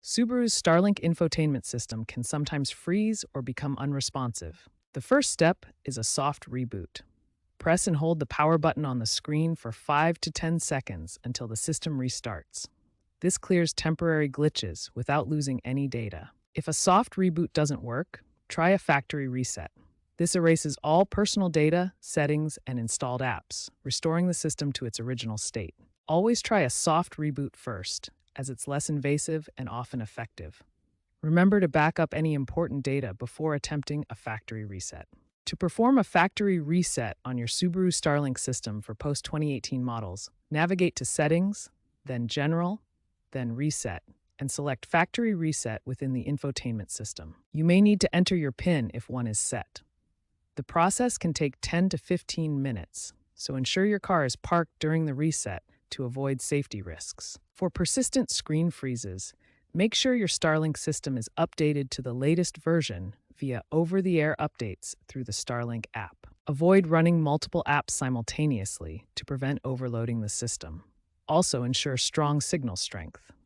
Subaru's Starlink infotainment system can sometimes freeze or become unresponsive. The first step is a soft reboot. Press and hold the power button on the screen for 5 to 10 seconds until the system restarts. This clears temporary glitches without losing any data. If a soft reboot doesn't work, try a factory reset. This erases all personal data, settings, and installed apps, restoring the system to its original state. Always try a soft reboot first, as it's less invasive and often effective. Remember to back up any important data before attempting a factory reset. To perform a factory reset on your Subaru Starlink system for post-2018 models, navigate to Settings, then General, then Reset, and select Factory Reset within the infotainment system. You may need to enter your PIN if one is set. The process can take 10 to 15 minutes, so ensure your car is parked during the reset to avoid safety risks. For persistent screen freezes, make sure your Starlink system is updated to the latest version via over-the-air updates through the Starlink app. Avoid running multiple apps simultaneously to prevent overloading the system. Also ensure strong signal strength.